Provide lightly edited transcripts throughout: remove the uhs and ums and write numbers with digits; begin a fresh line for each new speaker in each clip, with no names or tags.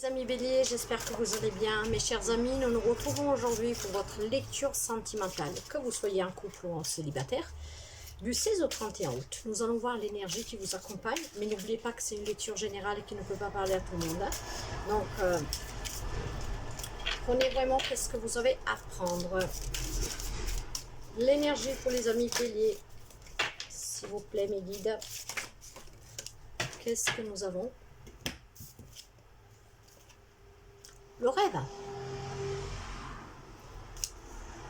Les amis Bélier, j'espère que vous allez bien. Mes chers amis, nous nous retrouvons aujourd'hui pour votre lecture sentimentale. Que vous soyez en couple ou en célibataire, du 16 au 31 août. Nous allons voir l'énergie qui vous accompagne, mais n'oubliez pas que c'est une lecture générale et qui ne peut pas parler à tout le monde. Donc, prenez vraiment ce que vous avez à prendre. L'énergie pour les amis Bélier, s'il vous plaît, mes guides. Qu'est-ce que nous avons? Le rêve.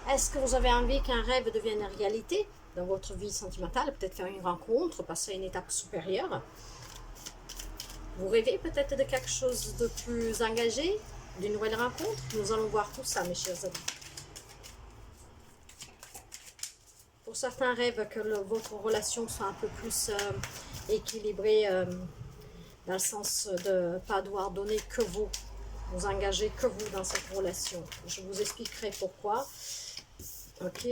Est-ce que vous avez envie qu'un rêve devienne réalité dans votre vie sentimentale? Peut-être faire une rencontre, passer à une étape supérieure. Vous rêvez peut-être de quelque chose de plus engagé, d'une nouvelle rencontre? Nous allons voir tout ça, mes chers amis. Pour certains rêves que votre relation soit un peu plus équilibrée, dans le sens de ne pas devoir donner que vous engager que vous dans cette relation. Je vous expliquerai pourquoi. Ok,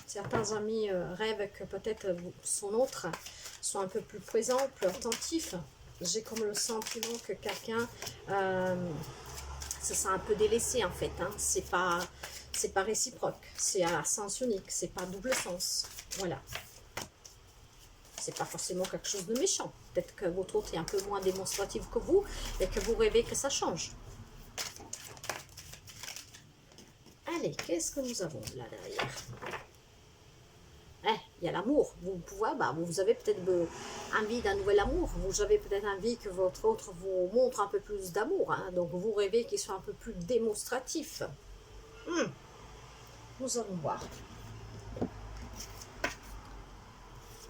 certains amis rêvent que peut-être son autre soit un peu plus présent, plus attentif. J'ai comme le sentiment que quelqu'un se sent un peu délaissé en fait. Hein. C'est pas réciproque, c'est à sens unique, c'est pas double sens. Voilà. C'est pas forcément quelque chose de méchant. Peut-être que votre autre est un peu moins démonstratif que vous et que vous rêvez que ça change. Allez, qu'est-ce que nous avons là derrière? Il y a l'amour. Vous avez peut-être envie d'un nouvel amour. Vous avez peut-être envie que votre autre vous montre un peu plus d'amour. Hein. Donc, vous rêvez qu'il soit un peu plus démonstratif. Nous allons voir.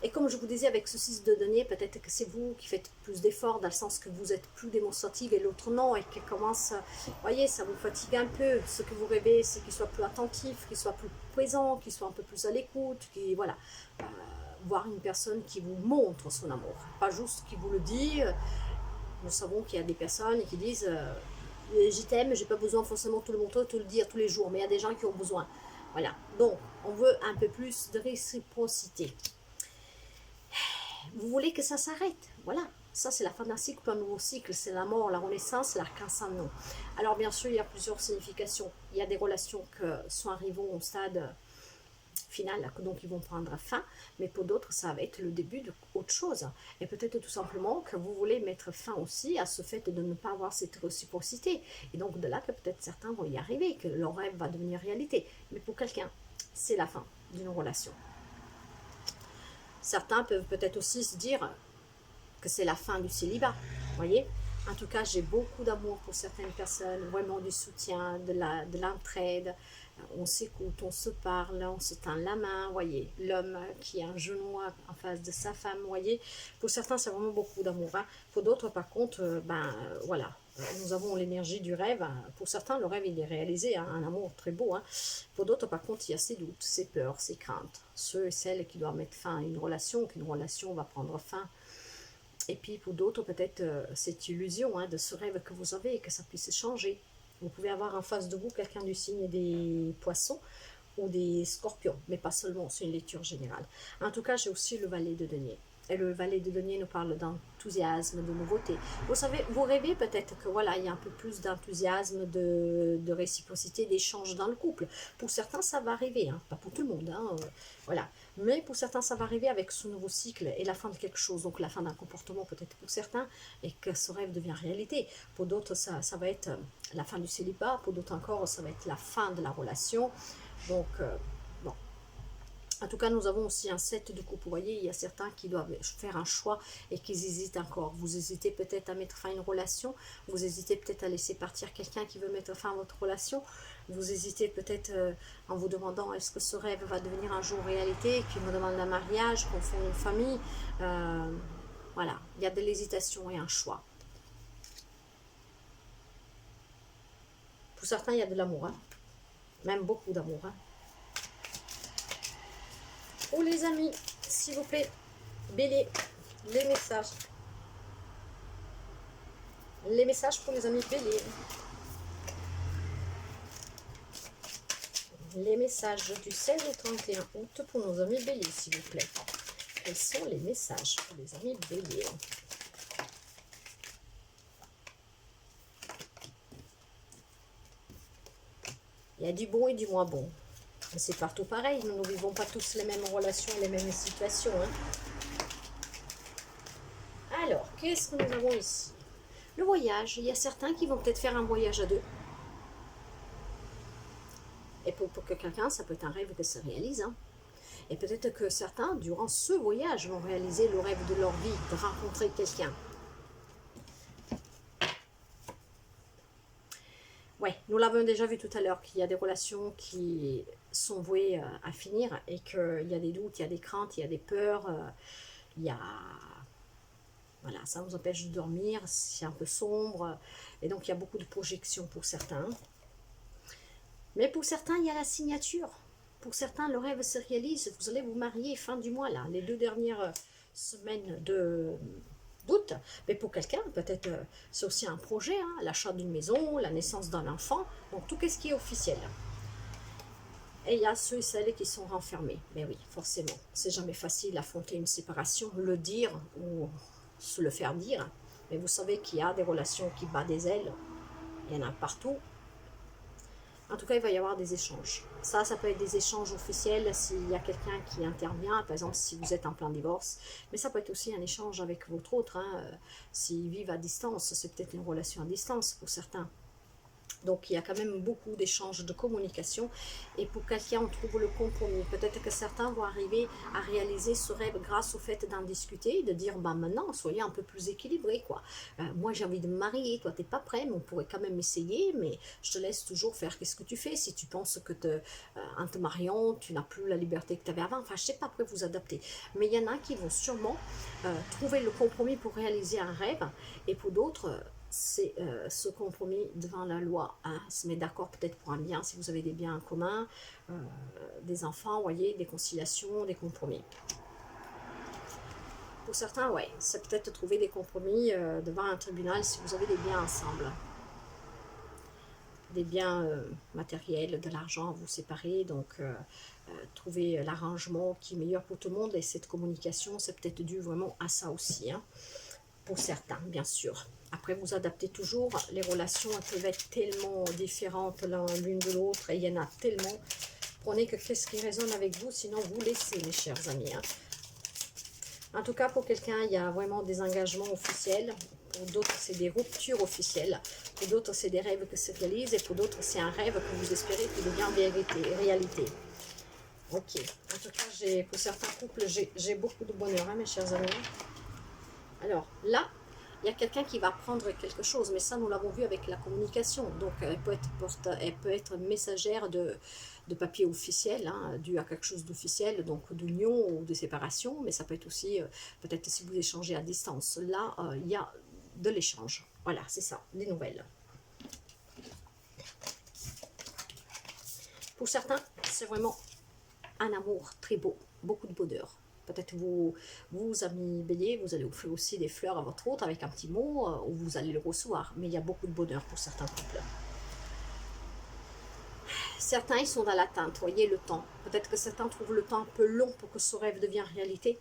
Et comme je vous disais, avec ce 6 de denier, peut-être que c'est vous qui faites plus d'efforts dans le sens que vous êtes plus démonstrative et l'autre non, et qui commence, vous voyez, ça vous fatigue un peu. Ce que vous rêvez, c'est qu'il soit plus attentif, qu'il soit plus présent, qu'il soit un peu plus à l'écoute, voilà. Voir une personne qui vous montre son amour, pas juste qui vous le dit. Nous savons qu'il y a des personnes qui disent je t'aime, j'ai pas besoin forcément de te le montrer, de te le dire tous les jours, mais il y a des gens qui ont besoin. Voilà, donc on veut un peu plus de réciprocité. Vous voulez que ça s'arrête, voilà. Ça, c'est la fin d'un cycle, un nouveau cycle. C'est la mort, la renaissance, l'arc-en-ciel. Alors, bien sûr, il y a plusieurs significations. Il y a des relations qui sont arrivées au stade final, donc ils vont prendre fin. Mais pour d'autres, ça va être le début d'autre chose. Et peut-être tout simplement que vous voulez mettre fin aussi à ce fait de ne pas avoir cette réciprocité. Et donc, de là que peut-être certains vont y arriver, que leur rêve va devenir réalité. Mais pour quelqu'un, c'est la fin d'une relation. Certains peuvent peut-être aussi se dire que c'est la fin du célibat, vous voyez. En tout cas, j'ai beaucoup d'amour pour certaines personnes, vraiment du soutien, de l'entraide. On s'écoute, on se parle, on se tend la main, vous voyez. L'homme qui a un genou en face de sa femme, vous voyez. Pour certains, c'est vraiment beaucoup d'amour. Hein. Pour d'autres, par contre, voilà. Nous avons l'énergie du rêve. Pour certains, le rêve, il est réalisé, hein, un amour très beau. Hein. Pour d'autres, par contre, il y a ses doutes, ses peurs, ses craintes. Ceux et celles qui doivent mettre fin à une relation, qu'une relation va prendre fin. Et puis, pour d'autres, peut-être cette illusion de ce rêve que vous avez et que ça puisse changer. Vous pouvez avoir en face de vous quelqu'un du signe des poissons ou des scorpions, mais pas seulement, c'est une lecture générale. En tout cas, j'ai aussi le valet de denier. Et le valet de denier nous parle d'enthousiasme, de nouveauté. Vous savez, vous rêvez peut-être que voilà, il y a un peu plus d'enthousiasme, de réciprocité, d'échange dans le couple. Pour certains, ça va arriver, hein, pas pour tout le monde, hein, voilà. Mais pour certains, ça va arriver avec ce nouveau cycle et la fin de quelque chose, donc la fin d'un comportement peut-être pour certains, et que ce rêve devient réalité. Pour d'autres, ça va être la fin du célibat, pour d'autres encore, ça va être la fin de la relation. Donc, bon. En tout cas, nous avons aussi un 7 de coupe. Vous voyez, il y a certains qui doivent faire un choix et qui hésitent encore. Vous hésitez peut-être à mettre fin à une relation. Vous hésitez peut-être à laisser partir quelqu'un qui veut mettre fin à votre relation. Vous hésitez peut-être en vous demandant est-ce que ce rêve va devenir un jour réalité, qui me demande un mariage, qu'on fonde une famille. Voilà, il y a de l'hésitation et un choix. Pour certains, il y a de l'amour. Hein. Même beaucoup d'amour. Hein. Oh les amis, s'il vous plaît, Bélier, les messages. Les messages pour les amis Bélier. Les messages du 16 au 31 août pour nos amis Bélier, s'il vous plaît. Quels sont les messages pour les amis Bélier? Il y a du bon et du moins bon. C'est partout pareil, nous ne vivons pas tous les mêmes relations, les mêmes situations. Hein. Alors, qu'est-ce que nous avons ici? Le voyage, il y a certains qui vont peut-être faire un voyage à deux. Et pour que quelqu'un, ça peut être un rêve que ça réalise. Hein. Et peut-être que certains, durant ce voyage, vont réaliser le rêve de leur vie, de rencontrer quelqu'un. Ouais, nous l'avons déjà vu tout à l'heure, qu'il y a des relations qui sont vouées à finir et qu'il y a des doutes, il y a des craintes, il y a des peurs, il y a... Voilà, ça vous empêche de dormir, c'est un peu sombre, et donc il y a beaucoup de projections pour certains. Mais pour certains, il y a la signature. Pour certains, le rêve se réalise, vous allez vous marier fin du mois, là, les 2 dernières semaines d'août. Mais pour quelqu'un, peut-être c'est aussi un projet, hein, l'achat d'une maison, la naissance d'un enfant, donc tout ce qui est officiel. Et il y a ceux et celles qui sont renfermés. Mais oui, forcément, c'est jamais facile d'affronter une séparation, le dire ou se le faire dire. Mais vous savez qu'il y a des relations qui battent des ailes, il y en a partout. En tout cas, il va y avoir des échanges. Ça peut être des échanges officiels s'il y a quelqu'un qui intervient, par exemple si vous êtes en plein divorce. Mais ça peut être aussi un échange avec votre autre. Hein. S'ils vivent à distance, c'est peut-être une relation à distance pour certains. Donc, il y a quand même beaucoup d'échanges de communication. Et pour quelqu'un, on trouve le compromis. Peut-être que certains vont arriver à réaliser ce rêve grâce au fait d'en discuter, de dire, bah maintenant, soyez un peu plus équilibrés, quoi. Moi, j'ai envie de me marier, toi, t'es pas prêt, mais on pourrait quand même essayer, mais je te laisse toujours faire qu'est-ce que tu fais. Si tu penses que en te mariant, tu n'as plus la liberté que tu avais avant, enfin, je sais pas, après vous adapter. Mais il y en a qui vont sûrement trouver le compromis pour réaliser un rêve, et pour d'autres, c'est ce compromis devant la loi, hein, se mettre d'accord peut-être pour un bien, si vous avez des biens en commun, des enfants, vous voyez, des conciliations, des compromis. Pour certains, ouais, c'est peut-être trouver des compromis devant un tribunal si vous avez des biens ensemble. Des biens matériels, de l'argent à vous séparer, donc trouver l'arrangement qui est meilleur pour tout le monde, et cette communication, c'est peut-être dû vraiment à ça aussi, hein, pour certains, bien sûr. Après, vous adaptez toujours. Les relations peuvent être tellement différentes l'une de l'autre. Et il y en a tellement. Prenez que qu'est-ce qui résonne avec vous. Sinon, vous laissez, mes chers amis. Hein. En tout cas, pour quelqu'un, il y a vraiment des engagements officiels. Pour d'autres, c'est des ruptures officielles. Pour d'autres, c'est des rêves que se réalisent. Et pour d'autres, c'est un rêve que vous espérez qui devient réalité. Ok. En tout cas, pour certains couples, j'ai beaucoup de bonheur, hein, mes chers amis. Alors, là, il y a quelqu'un qui va prendre quelque chose, mais ça, nous l'avons vu avec la communication. Donc, elle peut être messagère de papier officiel, hein, dû à quelque chose d'officiel, donc d'union ou de séparation, mais ça peut être aussi, peut-être si vous échangez à distance. Là, il y a de l'échange. Voilà, c'est ça, des nouvelles. Pour certains, c'est vraiment un amour très beau, beaucoup de bonheur. Peut-être vous, amis béliers, vous allez offrir aussi des fleurs à votre autre avec un petit mot, ou vous allez le recevoir. Mais il y a beaucoup de bonheur pour certains couples. Certains, ils sont dans l'attente, voyez, le temps. Peut-être que certains trouvent le temps un peu long pour que ce rêve devienne réalité.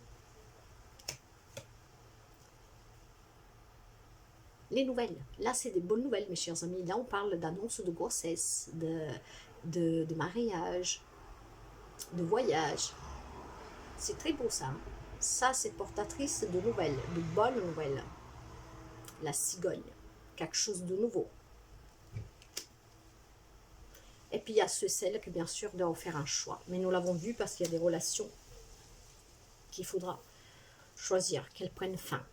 Les nouvelles, là, c'est des bonnes nouvelles, mes chers amis. Là, on parle d'annonce de grossesse, de mariage, de voyage. C'est très beau ça. Ça, c'est portatrice de nouvelles, de bonnes nouvelles. La cigogne, quelque chose de nouveau. Et puis il y a celles qui, bien sûr, doivent faire un choix. Mais nous l'avons vu parce qu'il y a des relations qu'il faudra choisir, qu'elles prennent fin.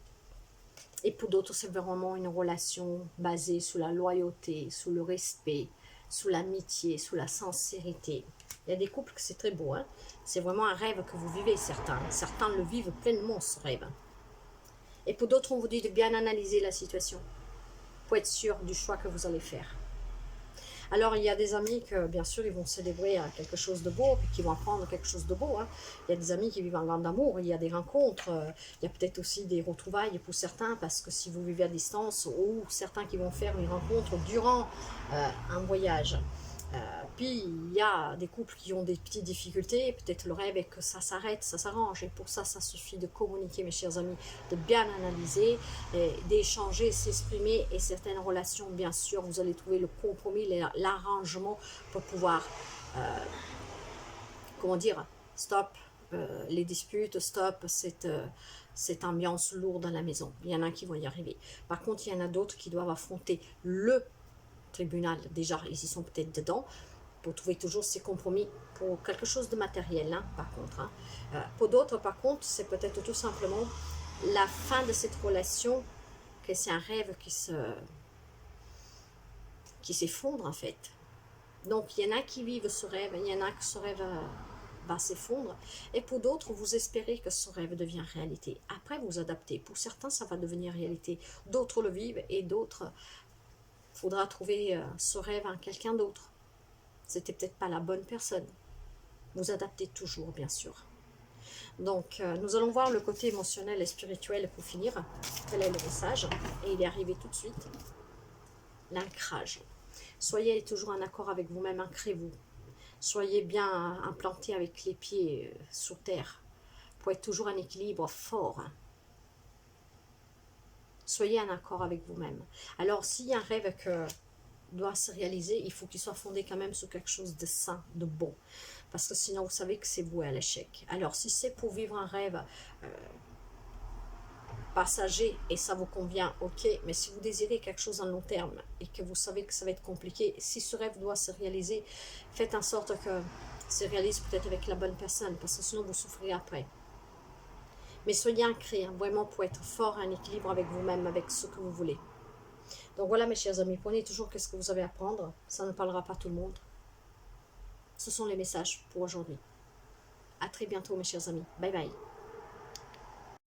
Et pour d'autres, c'est vraiment une relation basée sur la loyauté, sur le respect, sur l'amitié, sur la sincérité. Il y a des couples que c'est très beau, hein? C'est vraiment un rêve que vous vivez, certains. Certains le vivent pleinement, ce rêve. Et pour d'autres, on vous dit de bien analyser la situation pour être sûr du choix que vous allez faire. Alors, il y a des amis que, bien sûr, ils vont célébrer quelque chose de beau, puis qui vont apprendre quelque chose de beau. Hein. Il y a des amis qui vivent en grande amour, il y a des rencontres, il y a peut-être aussi des retrouvailles pour certains, parce que si vous vivez à distance, ou certains qui vont faire une rencontre durant un voyage. puis, il y a des couples qui ont des petites difficultés, peut-être le rêve est que ça s'arrête, ça s'arrange. Et pour ça, ça suffit de communiquer, mes chers amis, de bien analyser, d'échanger, s'exprimer. Et certaines relations, bien sûr, vous allez trouver le compromis, l'arrangement pour pouvoir, comment dire, stop les disputes, stop cette ambiance lourde à la maison. Il y en a qui vont y arriver. Par contre, il y en a d'autres qui doivent affronter le tribunal. Déjà, ils y sont peut-être dedans, pour trouver toujours ces compromis pour quelque chose de matériel, hein, par contre. Hein. Pour d'autres, par contre, c'est peut-être tout simplement la fin de cette relation, que c'est un rêve qui s'effondre, en fait. Donc, il y en a qui vivent ce rêve, il y en a que ce rêve va s'effondrer. Et pour d'autres, vous espérez que ce rêve devient réalité. Après, vous adaptez. Pour certains, ça va devenir réalité. D'autres le vivent et d'autres, il faudra trouver ce rêve en quelqu'un d'autre. C'était peut-être pas la bonne personne. Vous adaptez toujours, bien sûr. Donc, nous allons voir le côté émotionnel et spirituel pour finir. Quel est le message? Et il est arrivé tout de suite. L'ancrage. Soyez toujours en accord avec vous-même, ancrez-vous. Soyez bien implanté avec les pieds sur terre pour être toujours en équilibre fort. Soyez en accord avec vous-même. Alors, s'il y a un rêve que doit se réaliser, il faut qu'il soit fondé quand même sur quelque chose de sain, de bon. Parce que sinon, vous savez que c'est voué à l'échec. Alors, si c'est pour vivre un rêve passager et ça vous convient, ok. Mais si vous désirez quelque chose en long terme et que vous savez que ça va être compliqué, si ce rêve doit se réaliser, faites en sorte que se réalise peut-être avec la bonne personne, parce que sinon vous souffrez après. Mais soyez ancrés, hein, vraiment pour être fort, en équilibre avec vous-même, avec ce que vous voulez. Donc voilà mes chers amis, prenez toujours ce que vous avez à prendre, ça ne parlera pas tout le monde. Ce sont les messages pour aujourd'hui. À très bientôt mes chers amis, bye bye.